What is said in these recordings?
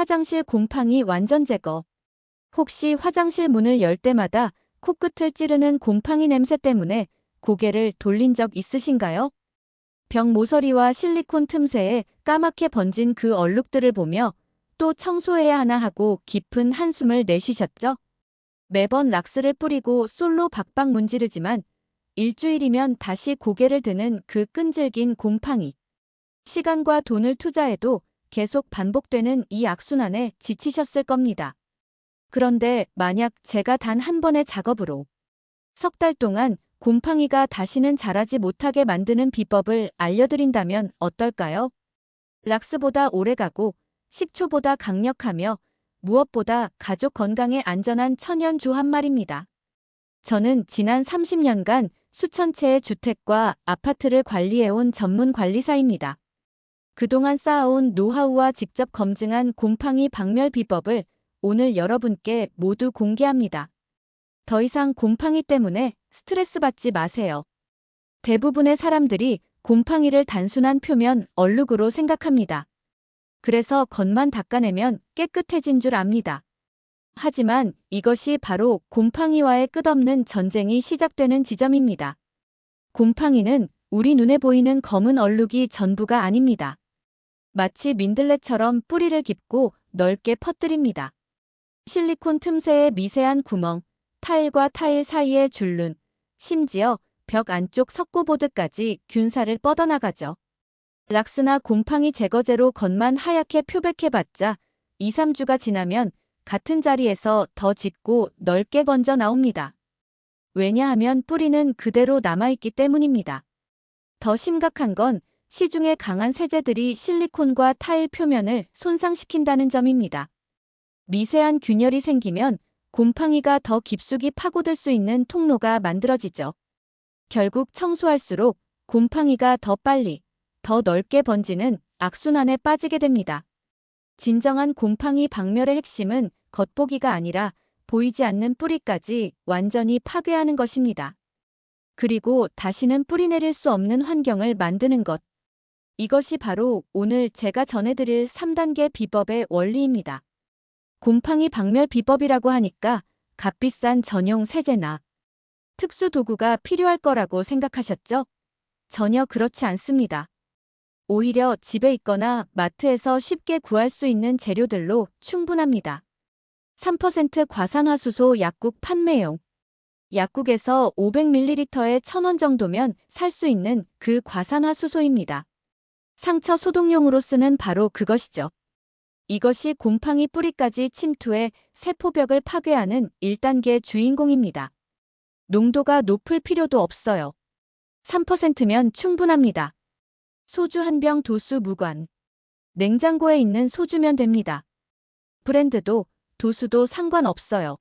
화장실 곰팡이 완전 제거. 혹시 화장실 문을 열 때마다 코끝을 찌르는 곰팡이 냄새 때문에 고개를 돌린 적 있으신가요? 벽 모서리와 실리콘 틈새에 까맣게 번진 그 얼룩들을 보며 또 청소해야 하나 하고 깊은 한숨을 내쉬셨죠? 매번 락스를 뿌리고 솔로 박박 문지르지만 일주일이면 다시 고개를 드는 그 끈질긴 곰팡이. 시간과 돈을 투자해도 계속 반복되는 이 악순환에 지치셨을 겁니다. 그런데 만약 제가 단 한 번의 작업으로 석 달 동안 곰팡이가 다시는 자라지 못하게 만드는 비법을 알려드린다면 어떨까요? 락스보다 오래가고 식초보다 강력하며 무엇보다 가족 건강에 안전한 천연조 한 말입니다. 저는 지난 30년간 수천 채의 주택과 아파트를 관리해온 전문 관리사입니다. 그동안 쌓아온 노하우와 직접 검증한 곰팡이 박멸 비법을 오늘 여러분께 모두 공개합니다. 더 이상 곰팡이 때문에 스트레스 받지 마세요. 대부분의 사람들이 곰팡이를 단순한 표면 얼룩으로 생각합니다. 그래서 겉만 닦아내면 깨끗해진 줄 압니다. 하지만 이것이 바로 곰팡이와의 끝없는 전쟁이 시작되는 지점입니다. 곰팡이는 우리 눈에 보이는 검은 얼룩이 전부가 아닙니다. 마치 민들레처럼 뿌리를 깊고 넓게 퍼뜨립니다. 실리콘 틈새의 미세한 구멍, 타일과 타일 사이의 줄눈, 심지어 벽 안쪽 석고보드까지 균사를 뻗어나가죠. 락스나 곰팡이 제거제로 겉만 하얗게 표백해봤자 2, 3주가 지나면 같은 자리에서 더 짙고 넓게 번져 나옵니다. 왜냐하면 뿌리는 그대로 남아있기 때문입니다. 더 심각한 건 시중의 강한 세제들이 실리콘과 타일 표면을 손상시킨다는 점입니다. 미세한 균열이 생기면 곰팡이가 더 깊숙이 파고들 수 있는 통로가 만들어지죠. 결국 청소할수록 곰팡이가 더 빨리, 더 넓게 번지는 악순환에 빠지게 됩니다. 진정한 곰팡이 박멸의 핵심은 겉보기가 아니라 보이지 않는 뿌리까지 완전히 파괴하는 것입니다. 그리고 다시는 뿌리내릴 수 없는 환경을 만드는 것. 이것이 바로 오늘 제가 전해드릴 3단계 비법의 원리입니다. 곰팡이 박멸 비법이라고 하니까 값비싼 전용 세제나 특수 도구가 필요할 거라고 생각하셨죠? 전혀 그렇지 않습니다. 오히려 집에 있거나 마트에서 쉽게 구할 수 있는 재료들로 충분합니다. 3% 과산화수소 약국 판매용. 약국에서 500ml에 1,000원 정도면 살 수 있는 그 과산화수소입니다. 상처 소독용으로 쓰는 바로 그것이죠. 이것이 곰팡이 뿌리까지 침투해 세포벽을 파괴하는 1단계 주인공입니다. 농도가 높을 필요도 없어요. 3%면 충분합니다. 소주 한 병 도수 무관. 냉장고에 있는 소주면 됩니다. 브랜드도 도수도 상관없어요.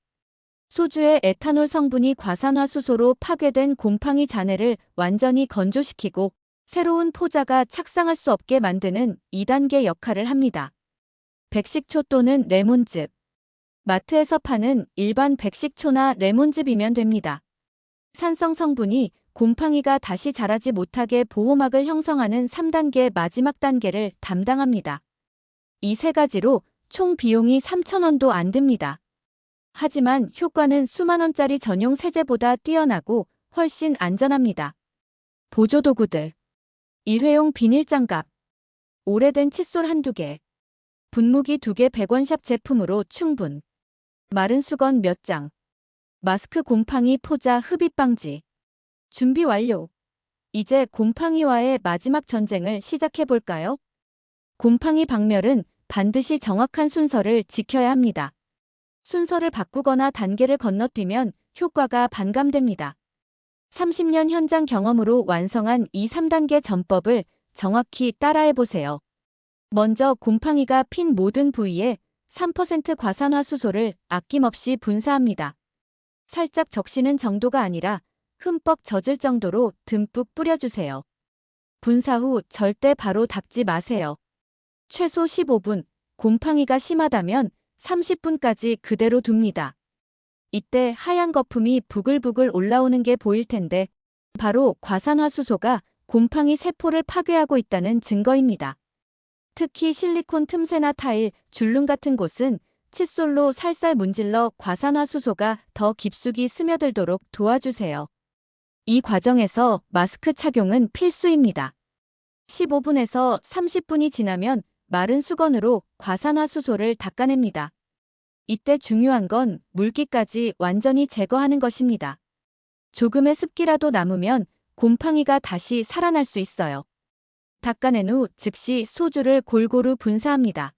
소주의 에탄올 성분이 과산화수소로 파괴된 곰팡이 잔해를 완전히 건조시키고 새로운 포자가 착상할 수 없게 만드는 2단계 역할을 합니다. 백식초 또는 레몬즙. 마트에서 파는 일반 백식초나 레몬즙이면 됩니다. 산성 성분이 곰팡이가 다시 자라지 못하게 보호막을 형성하는 3단계 마지막 단계를 담당합니다. 이 세 가지로 총 비용이 3,000원도 안 듭니다. 하지만 효과는 수만 원짜리 전용 세제보다 뛰어나고 훨씬 안전합니다. 보조도구들. 일회용 비닐장갑. 오래된 칫솔 한두 개. 분무기 2개 100원 샵 제품으로 충분. 마른 수건 몇 장. 마스크 곰팡이 포자 흡입 방지. 준비 완료. 이제 곰팡이와의 마지막 전쟁을 시작해 볼까요? 곰팡이 박멸은 반드시 정확한 순서를 지켜야 합니다. 순서를 바꾸거나 단계를 건너뛰면 효과가 반감됩니다. 30년 현장 경험으로 완성한 이 3단계 전법을 정확히 따라해 보세요. 먼저 곰팡이가 핀 모든 부위에 3% 과산화수소를 아낌없이 분사합니다. 살짝 적시는 정도가 아니라 흠뻑 젖을 정도로 듬뿍 뿌려주세요. 분사 후 절대 바로 닦지 마세요. 최소 15분, 곰팡이가 심하다면 30분까지 그대로 둡니다. 이때 하얀 거품이 부글부글 올라오는 게 보일 텐데 바로 과산화수소가 곰팡이 세포를 파괴하고 있다는 증거입니다. 특히 실리콘 틈새나 타일, 줄눈 같은 곳은 칫솔로 살살 문질러 과산화수소가 더 깊숙이 스며들도록 도와주세요. 이 과정에서 마스크 착용은 필수입니다. 15분에서 30분이 지나면 마른 수건으로 과산화수소를 닦아냅니다. 이때 중요한 건 물기까지 완전히 제거하는 것입니다. 조금의 습기라도 남으면 곰팡이가 다시 살아날 수 있어요. 닦아낸 후 즉시 소주를 골고루 분사합니다.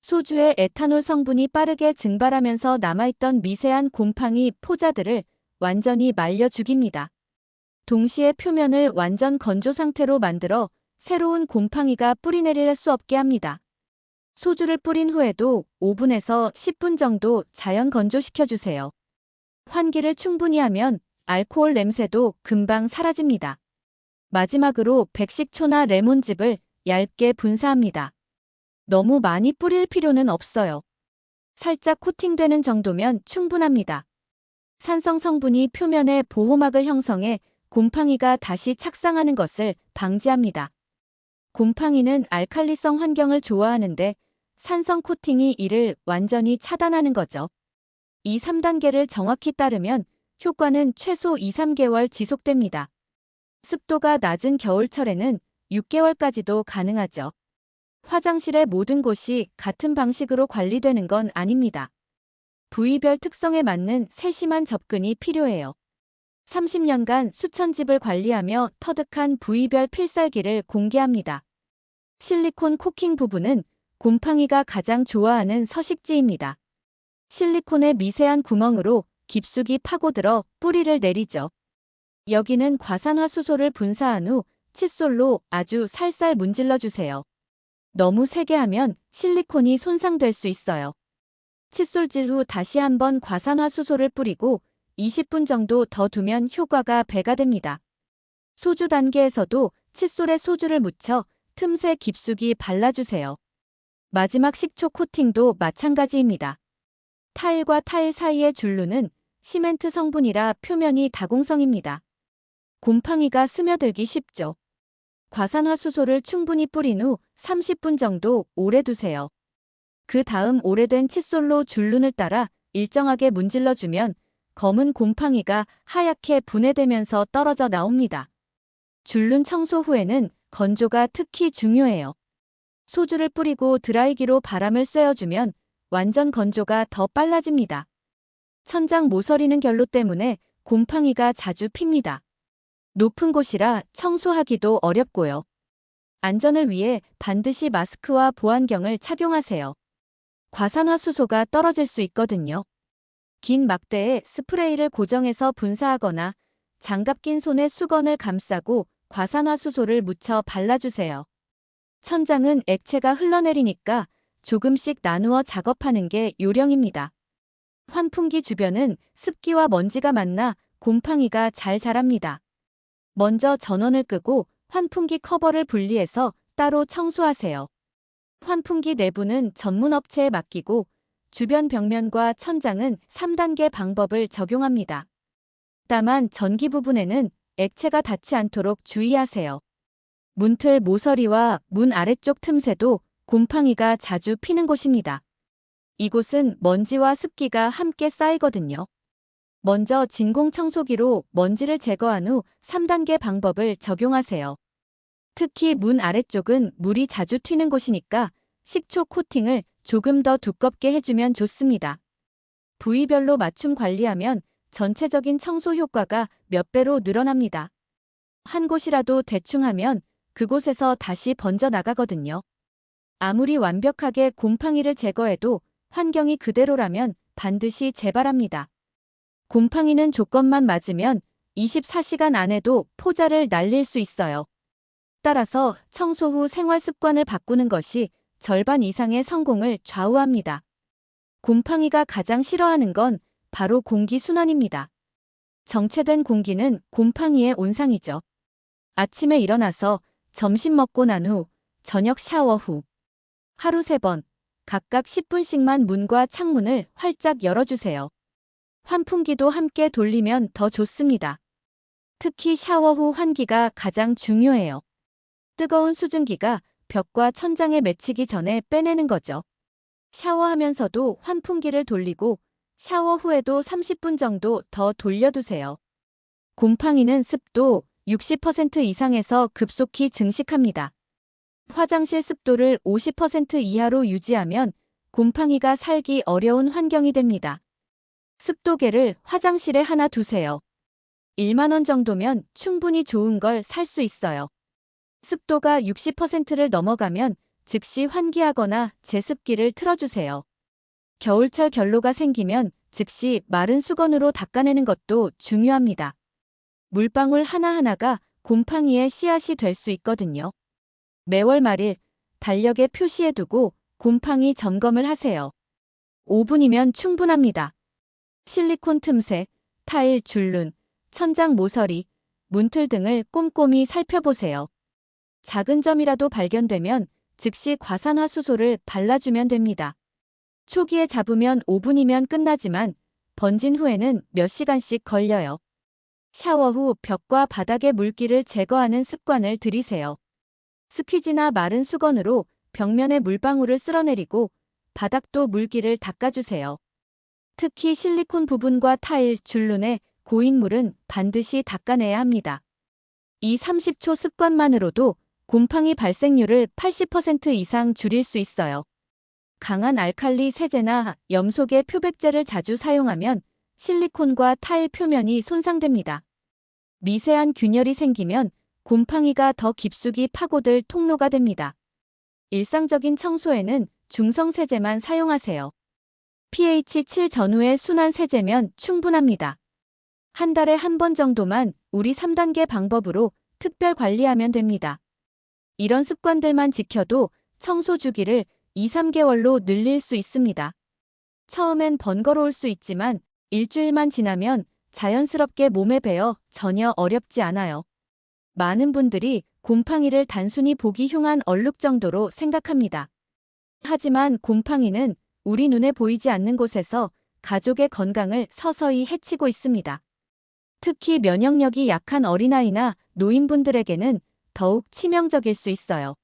소주의 에탄올 성분이 빠르게 증발하면서 남아있던 미세한 곰팡이 포자들을 완전히 말려 죽입니다. 동시에 표면을 완전 건조 상태로 만들어 새로운 곰팡이가 뿌리내릴 수 없게 합니다. 소주를 뿌린 후에도 5분에서 10분 정도 자연 건조시켜주세요. 환기를 충분히 하면 알코올 냄새도 금방 사라집니다. 마지막으로 백식초나 레몬즙을 얇게 분사합니다. 너무 많이 뿌릴 필요는 없어요. 살짝 코팅되는 정도면 충분합니다. 산성 성분이 표면에 보호막을 형성해 곰팡이가 다시 착상하는 것을 방지합니다. 곰팡이는 알칼리성 환경을 좋아하는데 산성 코팅이 이를 완전히 차단하는 거죠. 이 3단계를 정확히 따르면 효과는 최소 2~3개월 지속됩니다. 습도가 낮은 겨울철에는 6개월까지도 가능하죠. 화장실의 모든 곳이 같은 방식으로 관리되는 건 아닙니다. 부위별 특성에 맞는 세심한 접근이 필요해요. 30년간 수천 집을 관리하며 터득한 부위별 필살기를 공개합니다. 실리콘 코킹 부분은 곰팡이가 가장 좋아하는 서식지입니다. 실리콘의 미세한 구멍으로 깊숙이 파고들어 뿌리를 내리죠. 여기는 과산화수소를 분사한 후 칫솔로 아주 살살 문질러 주세요. 너무 세게 하면 실리콘이 손상될 수 있어요. 칫솔질 후 다시 한번 과산화수소를 뿌리고 20분 정도 더 두면 효과가 배가 됩니다. 소주 단계에서도 칫솔에 소주를 묻혀 틈새 깊숙이 발라주세요. 마지막 식초 코팅도 마찬가지입니다. 타일과 타일 사이의 줄눈은 시멘트 성분이라 표면이 다공성입니다. 곰팡이가 스며들기 쉽죠. 과산화수소를 충분히 뿌린 후 30분 정도 오래 두세요. 그 다음 오래된 칫솔로 줄눈을 따라 일정하게 문질러주면 검은 곰팡이가 하얗게 분해되면서 떨어져 나옵니다. 줄눈 청소 후에는 건조가 특히 중요해요. 소주를 뿌리고 드라이기로 바람을 쐬어주면 완전 건조가 더 빨라집니다. 천장 모서리는 결로 때문에 곰팡이가 자주 핍니다. 높은 곳이라 청소하기도 어렵고요. 안전을 위해 반드시 마스크와 보안경을 착용하세요. 과산화수소가 떨어질 수 있거든요. 긴 막대에 스프레이를 고정해서 분사하거나 장갑 낀 손에 수건을 감싸고 과산화수소를 묻혀 발라주세요. 천장은 액체가 흘러내리니까 조금씩 나누어 작업하는 게 요령입니다. 환풍기 주변은 습기와 먼지가 만나 곰팡이가 잘 자랍니다. 먼저 전원을 끄고 환풍기 커버를 분리해서 따로 청소하세요. 환풍기 내부는 전문 업체에 맡기고 주변 벽면과 천장은 3단계 방법을 적용합니다. 다만 전기 부분에는 액체가 닿지 않도록 주의하세요. 문틀 모서리와 문 아래쪽 틈새도 곰팡이가 자주 피는 곳입니다. 이곳은 먼지와 습기가 함께 쌓이거든요. 먼저 진공 청소기로 먼지를 제거한 후 3단계 방법을 적용하세요. 특히 문 아래쪽은 물이 자주 튀는 곳이니까 식초 코팅을 조금 더 두껍게 해주면 좋습니다. 부위별로 맞춤 관리하면 전체적인 청소 효과가 몇 배로 늘어납니다. 한 곳이라도 대충 하면 그곳에서 다시 번져 나가거든요. 아무리 완벽하게 곰팡이를 제거해도 환경이 그대로라면 반드시 재발합니다. 곰팡이는 조건만 맞으면 24시간 안에도 포자를 날릴 수 있어요. 따라서 청소 후 생활 습관을 바꾸는 것이 절반 이상의 성공을 좌우합니다. 곰팡이가 가장 싫어하는 건 바로 공기순환입니다. 정체된 공기는 곰팡이의 온상이죠. 아침에 일어나서 점심 먹고 난 후, 저녁 샤워 후 하루 3번 각각 10분씩만 문과 창문을 활짝 열어주세요. 환풍기도 함께 돌리면 더 좋습니다. 특히 샤워 후 환기가 가장 중요해요. 뜨거운 수증기가 벽과 천장에 맺히기 전에 빼내는 거죠. 샤워하면서도 환풍기를 돌리고 샤워 후에도 30분 정도 더 돌려두세요. 곰팡이는 습도 60% 이상에서 급속히 증식합니다. 화장실 습도를 50% 이하로 유지하면 곰팡이가 살기 어려운 환경이 됩니다. 습도계를 화장실에 하나 두세요. 1만 원 정도면 충분히 좋은 걸 살 수 있어요. 습도가 60%를 넘어가면 즉시 환기하거나 제습기를 틀어주세요. 겨울철 결로가 생기면 즉시 마른 수건으로 닦아내는 것도 중요합니다. 물방울 하나하나가 곰팡이의 씨앗이 될 수 있거든요. 매월 말일 달력에 표시해두고 곰팡이 점검을 하세요. 5분이면 충분합니다. 실리콘 틈새, 타일 줄눈, 천장 모서리, 문틀 등을 꼼꼼히 살펴보세요. 작은 점이라도 발견되면 즉시 과산화수소를 발라주면 됩니다. 초기에 잡으면 5분이면 끝나지만 번진 후에는 몇 시간씩 걸려요. 샤워 후 벽과 바닥의 물기를 제거하는 습관을 들이세요. 스퀴지나 마른 수건으로 벽면에 물방울을 쓸어내리고 바닥도 물기를 닦아주세요. 특히 실리콘 부분과 타일, 줄눈의 고인물은 반드시 닦아내야 합니다. 이 30초 습관만으로도 곰팡이 발생률을 80% 이상 줄일 수 있어요. 강한 알칼리 세제나 염소계 표백제를 자주 사용하면 실리콘과 타일 표면이 손상됩니다. 미세한 균열이 생기면 곰팡이가 더 깊숙이 파고들 통로가 됩니다. 일상적인 청소에는 중성 세제만 사용하세요. pH 7 전후의 순한 세제면 충분합니다. 한 달에 한 번 정도만 우리 3단계 방법으로 특별 관리하면 됩니다. 이런 습관들만 지켜도 청소 주기를 2-3개월로 늘릴 수 있습니다. 처음엔 번거로울 수 있지만 일주일만 지나면 자연스럽게 몸에 배어 전혀 어렵지 않아요. 많은 분들이 곰팡이를 단순히 보기 흉한 얼룩 정도로 생각합니다. 하지만 곰팡이는 우리 눈에 보이지 않는 곳에서 가족의 건강을 서서히 해치고 있습니다. 특히 면역력이 약한 어린아이나 노인분들에게는 더욱 치명적일 수 있어요.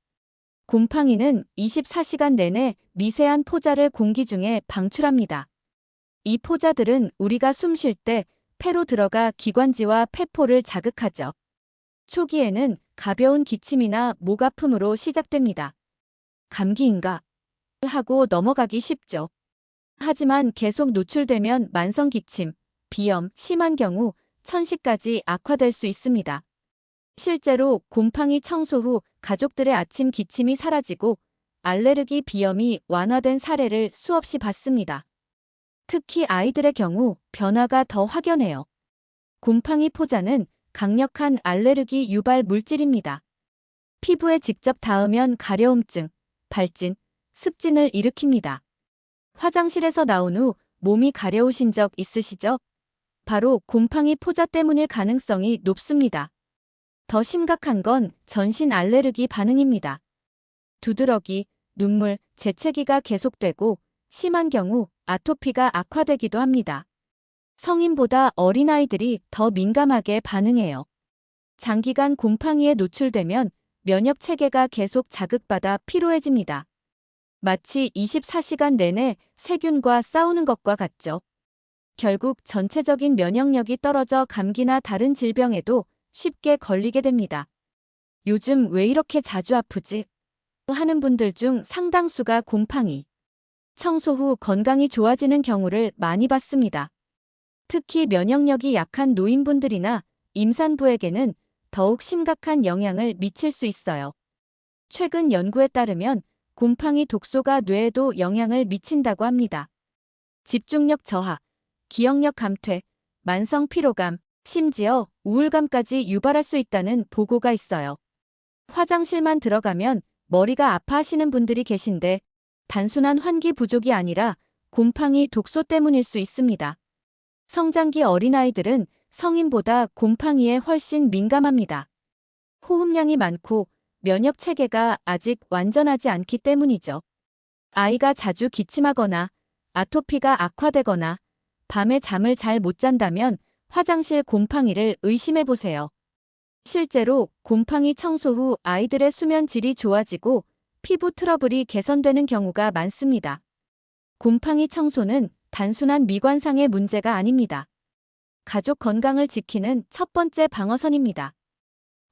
곰팡이는 24시간 내내 미세한 포자를 공기 중에 방출합니다. 이 포자들은 우리가 숨 쉴 때 폐로 들어가 기관지와 폐포를 자극하죠. 초기에는 가벼운 기침이나 목 아픔으로 시작됩니다. 감기인가? 하고 넘어가기 쉽죠. 하지만 계속 노출되면 만성 기침, 비염, 심한 경우 천식까지 악화될 수 있습니다. 실제로 곰팡이 청소 후 가족들의 아침 기침이 사라지고 알레르기 비염이 완화된 사례를 수없이 봤습니다. 특히 아이들의 경우 변화가 더 확연해요. 곰팡이 포자는 강력한 알레르기 유발 물질입니다. 피부에 직접 닿으면 가려움증, 발진, 습진을 일으킵니다. 화장실에서 나온 후 몸이 가려우신 적 있으시죠? 바로 곰팡이 포자 때문일 가능성이 높습니다. 더 심각한 건 전신 알레르기 반응입니다. 두드러기, 눈물, 재채기가 계속되고 심한 경우 아토피가 악화되기도 합니다. 성인보다 어린아이들이 더 민감하게 반응해요. 장기간 곰팡이에 노출되면 면역 체계가 계속 자극받아 피로해집니다. 마치 24시간 내내 세균과 싸우는 것과 같죠. 결국 전체적인 면역력이 떨어져 감기나 다른 질병에도 쉽게 걸리게 됩니다. 요즘 왜 이렇게 자주 아프지? 하는 분들 중 상당수가 곰팡이. 청소 후 건강이 좋아지는 경우를 많이 봤습니다. 특히 면역력이 약한 노인분들이나 임산부에게는 더욱 심각한 영향을 미칠 수 있어요. 최근 연구에 따르면 곰팡이 독소가 뇌에도 영향을 미친다고 합니다. 집중력 저하, 기억력 감퇴, 만성 피로감, 심지어 우울감까지 유발할 수 있다는 보고가 있어요. 화장실만 들어가면 머리가 아파하시는 분들이 계신데 단순한 환기 부족이 아니라 곰팡이 독소 때문일 수 있습니다. 성장기 어린아이들은 성인보다 곰팡이에 훨씬 민감합니다. 호흡량이 많고 면역 체계가 아직 완전하지 않기 때문이죠. 아이가 자주 기침하거나 아토피가 악화되거나 밤에 잠을 잘 못 잔다면 화장실 곰팡이를 의심해 보세요. 실제로 곰팡이 청소 후 아이들의 수면 질이 좋아지고 피부 트러블이 개선되는 경우가 많습니다. 곰팡이 청소는 단순한 미관상의 문제가 아닙니다. 가족 건강을 지키는 첫 번째 방어선입니다.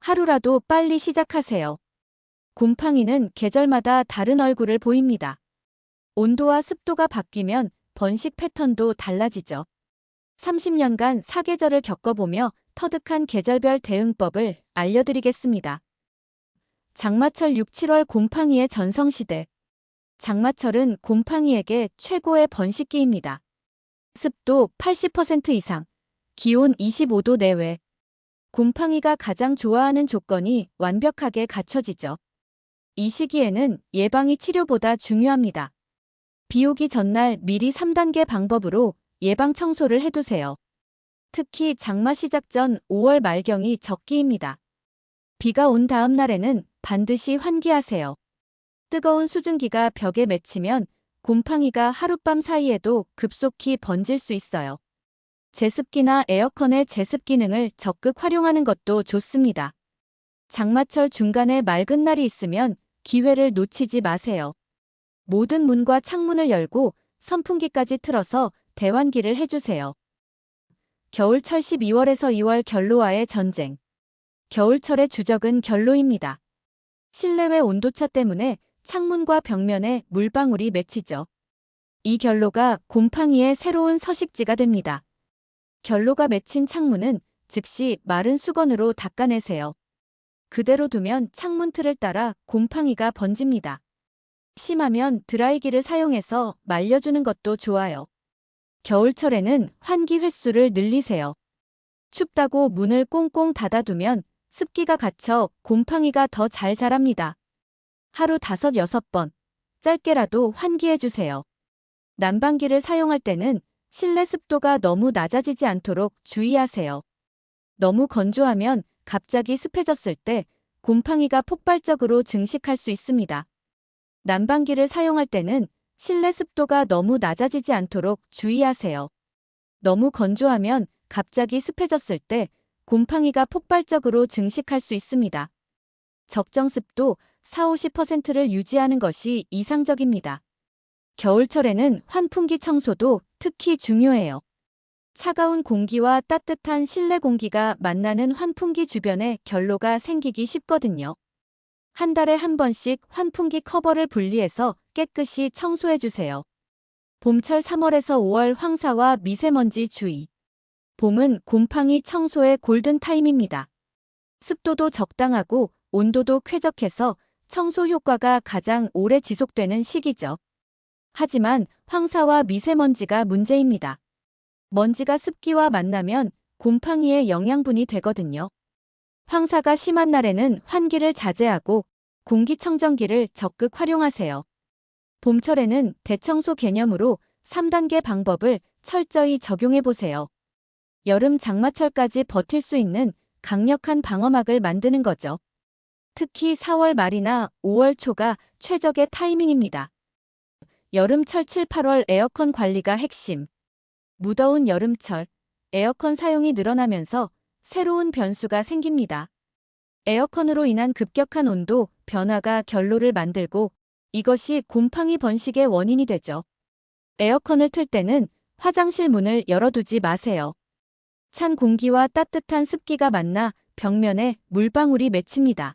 하루라도 빨리 시작하세요. 곰팡이는 계절마다 다른 얼굴을 보입니다. 온도와 습도가 바뀌면 번식 패턴도 달라지죠. 30년간 사계절을 겪어보며 터득한 계절별 대응법을 알려드리겠습니다. 장마철 6, 7월 곰팡이의 전성시대. 장마철은 곰팡이에게 최고의 번식기입니다. 습도 80% 이상, 기온 25도 내외. 곰팡이가 가장 좋아하는 조건이 완벽하게 갖춰지죠. 이 시기에는 예방이 치료보다 중요합니다. 비 오기 전날 미리 3단계 방법으로 예방 청소를 해두세요. 특히 장마 시작 전 5월 말경이 적기입니다. 비가 온 다음 날에는 반드시 환기하세요. 뜨거운 수증기가 벽에 맺히면 곰팡이가 하룻밤 사이에도 급속히 번질 수 있어요. 제습기나 에어컨의 제습 기능을 적극 활용하는 것도 좋습니다. 장마철 중간에 맑은 날이 있으면 기회를 놓치지 마세요. 모든 문과 창문을 열고 선풍기까지 틀어서 대환기를 해주세요. 겨울철 12월에서 2월 결로와의 전쟁. 겨울철의 주적은 결로입니다. 실내외 온도차 때문에 창문과 벽면에 물방울이 맺히죠. 이 결로가 곰팡이의 새로운 서식지가 됩니다. 결로가 맺힌 창문은 즉시 마른 수건으로 닦아내세요. 그대로 두면 창문 틀을 따라 곰팡이가 번집니다. 심하면 드라이기를 사용해서 말려주는 것도 좋아요. 겨울철에는 환기 횟수를 늘리세요. 춥다고 문을 꽁꽁 닫아두면 습기가 갇혀 곰팡이가 더 잘 자랍니다. 하루 5, 6번, 짧게라도 환기해주세요. 난방기를 사용할 때는 실내 습도가 너무 낮아지지 않도록 주의하세요. 너무 건조하면 갑자기 습해졌을 때 곰팡이가 폭발적으로 증식할 수 있습니다. 난방기를 사용할 때는 실내 습도가 너무 낮아지지 않도록 주의하세요. 너무 건조하면 갑자기 습해졌을 때 곰팡이가 폭발적으로 증식할 수 있습니다. 적정 습도 40~50%를 유지하는 것이 이상적입니다. 겨울철에는 환풍기 청소도 특히 중요해요. 차가운 공기와 따뜻한 실내 공기가 만나는 환풍기 주변에 결로가 생기기 쉽거든요. 한 달에 한 번씩 환풍기 커버를 분리해서 깨끗이 청소해주세요. 봄철 3월에서 5월 황사와 미세먼지 주의. 봄은 곰팡이 청소의 골든타임입니다. 습도도 적당하고 온도도 쾌적해서 청소 효과가 가장 오래 지속되는 시기죠. 하지만 황사와 미세먼지가 문제입니다. 먼지가 습기와 만나면 곰팡이의 영양분이 되거든요. 황사가 심한 날에는 환기를 자제하고 공기청정기를 적극 활용하세요. 봄철에는 대청소 개념으로 3단계 방법을 철저히 적용해보세요. 여름 장마철까지 버틸 수 있는 강력한 방어막을 만드는 거죠. 특히 4월 말이나 5월 초가 최적의 타이밍입니다. 여름철 7, 8월 에어컨 관리가 핵심. 무더운 여름철, 에어컨 사용이 늘어나면서 새로운 변수가 생깁니다. 에어컨으로 인한 급격한 온도 변화가 결로를 만들고 이것이 곰팡이 번식의 원인이 되죠. 에어컨을 틀 때는 화장실 문을 열어두지 마세요. 찬 공기와 따뜻한 습기가 만나 벽면에 물방울이 맺힙니다.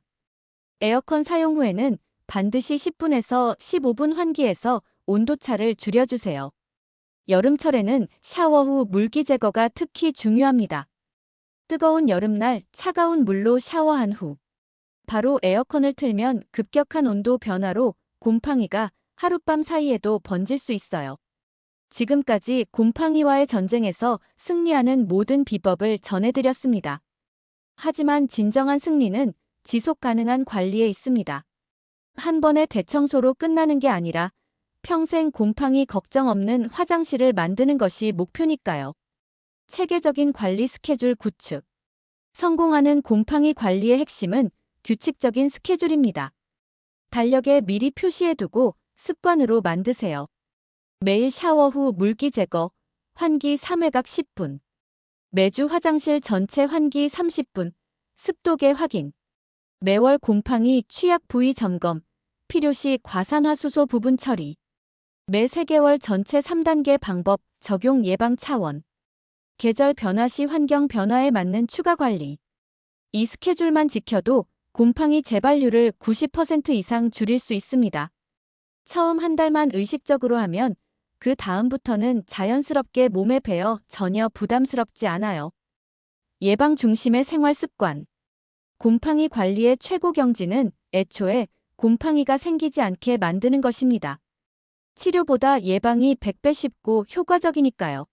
에어컨 사용 후에는 반드시 10분에서 15분 환기해서 온도차를 줄여주세요. 여름철에는 샤워 후 물기 제거가 특히 중요합니다. 뜨거운 여름날 차가운 물로 샤워한 후 바로 에어컨을 틀면 급격한 온도 변화로 곰팡이가 하룻밤 사이에도 번질 수 있어요. 지금까지 곰팡이와의 전쟁에서 승리하는 모든 비법을 전해드렸습니다. 하지만 진정한 승리는 지속 가능한 관리에 있습니다. 한 번의 대청소로 끝나는 게 아니라 평생 곰팡이 걱정 없는 화장실을 만드는 것이 목표니까요. 체계적인 관리 스케줄 구축. 성공하는 곰팡이 관리의 핵심은 규칙적인 스케줄입니다. 달력에 미리 표시해두고 습관으로 만드세요. 매일 샤워 후 물기 제거, 환기 3회각 10분. 매주 화장실 전체 환기 30분, 습도계 확인. 매월 곰팡이 취약 부위 점검, 필요시 과산화수소 부분 처리. 매 3개월 전체 3단계 방법 적용 예방 차원. 계절 변화 시 환경 변화에 맞는 추가 관리. 이 스케줄만 지켜도 곰팡이 재발률을 90% 이상 줄일 수 있습니다. 처음 한 달만 의식적으로 하면 그 다음부터는 자연스럽게 몸에 배어 전혀 부담스럽지 않아요. 예방 중심의 생활 습관. 곰팡이 관리의 최고 경지는 애초에 곰팡이가 생기지 않게 만드는 것입니다. 치료보다 예방이 100배 쉽고 효과적이니까요.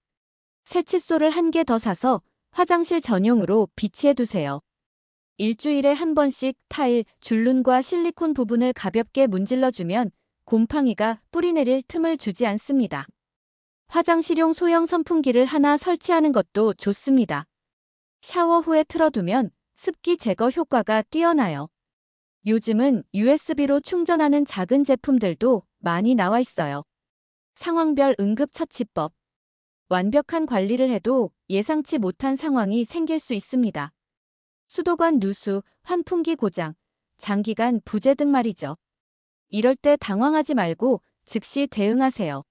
새칫솔을 1개 더 사서 화장실 전용으로 비치해 두세요. 일주일에 한 번씩 타일, 줄눈과 실리콘 부분을 가볍게 문질러주면 곰팡이가 뿌리내릴 틈을 주지 않습니다. 화장실용 소형 선풍기를 하나 설치하는 것도 좋습니다. 샤워 후에 틀어두면 습기 제거 효과가 뛰어나요. 요즘은 USB로 충전하는 작은 제품들도 많이 나와 있어요. 상황별 응급처치법. 완벽한 관리를 해도 예상치 못한 상황이 생길 수 있습니다. 수도관 누수, 환풍기 고장, 장기간 부재 등 말이죠. 이럴 때 당황하지 말고 즉시 대응하세요.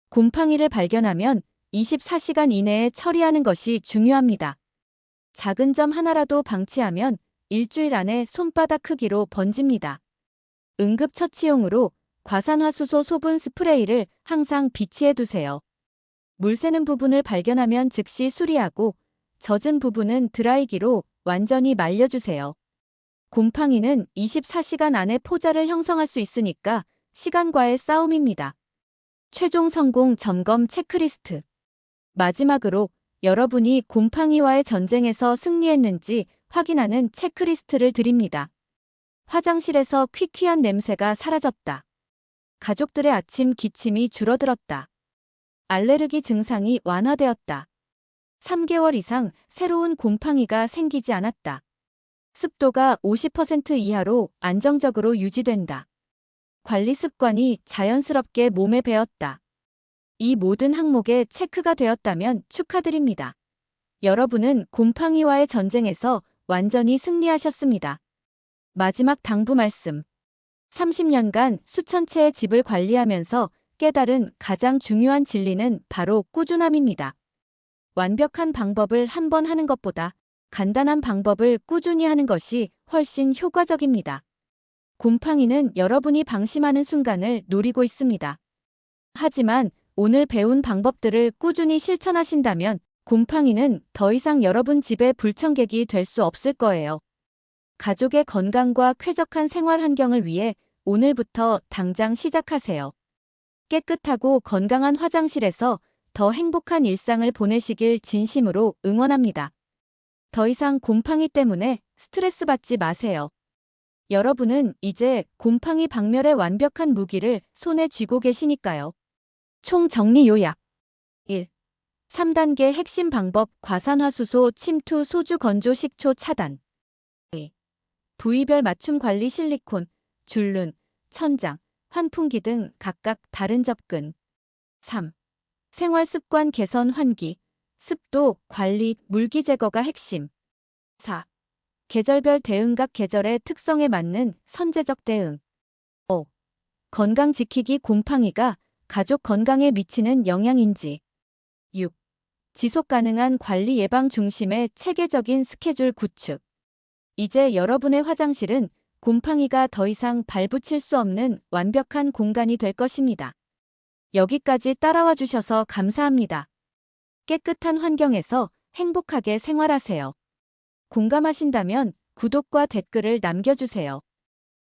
곰팡이를 발견하면 24시간 이내에 처리하는 것이 중요합니다. 작은 점 하나라도 방치하면 일주일 안에 손바닥 크기로 번집니다. 응급처치용으로 과산화수소 소분 스프레이를 항상 비치해 두세요. 물 새는 부분을 발견하면 즉시 수리하고 젖은 부분은 드라이기로 완전히 말려주세요. 곰팡이는 24시간 안에 포자를 형성할 수 있으니까 시간과의 싸움입니다. 최종 성공 점검 체크리스트. 마지막으로 여러분이 곰팡이와의 전쟁에서 승리했는지 확인하는 체크리스트를 드립니다. 화장실에서 퀴퀴한 냄새가 사라졌다. 가족들의 아침 기침이 줄어들었다. 알레르기 증상이 완화되었다. 3개월 이상 새로운 곰팡이가 생기지 않았다. 습도가 50% 이하로 안정적으로 유지된다. 관리 습관이 자연스럽게 몸에 배었다. 이 모든 항목에 체크가 되었다면 축하드립니다. 여러분은 곰팡이와의 전쟁에서 완전히 승리하셨습니다. 마지막 당부 말씀. 30년간 수천 채의 집을 관리하면서 깨달은 가장 중요한 진리는 바로 꾸준함입니다. 완벽한 방법을 한 번 하는 것보다 간단한 방법을 꾸준히 하는 것이 훨씬 효과적입니다. 곰팡이는 여러분이 방심하는 순간을 노리고 있습니다. 하지만 오늘 배운 방법들을 꾸준히 실천하신다면 곰팡이는 더 이상 여러분 집의 불청객이 될 수 없을 거예요. 가족의 건강과 쾌적한 생활 환경을 위해 오늘부터 당장 시작하세요. 깨끗하고 건강한 화장실에서 더 행복한 일상을 보내시길 진심으로 응원합니다. 더 이상 곰팡이 때문에 스트레스 받지 마세요. 여러분은 이제 곰팡이 박멸의 완벽한 무기를 손에 쥐고 계시니까요. 총 정리 요약. 1. 3단계 핵심 방법 과산화수소 침투 소주 건조 식초 차단. 2. 부위별 맞춤 관리 실리콘, 줄눈, 천장, 환풍기 등 각각 다른 접근. 3. 생활 습관 개선 환기, 습도, 관리, 물기 제거가 핵심. 4. 계절별 대응 각 계절의 특성에 맞는 선제적 대응. 5. 건강 지키기 곰팡이가 가족 건강에 미치는 영향인지. 6. 지속 가능한 관리 예방 중심의 체계적인 스케줄 구축. 이제 여러분의 화장실은 곰팡이가 더 이상 발붙일 수 없는 완벽한 공간이 될 것입니다. 여기까지 따라와 주셔서 감사합니다. 깨끗한 환경에서 행복하게 생활하세요. 공감하신다면 구독과 댓글을 남겨주세요.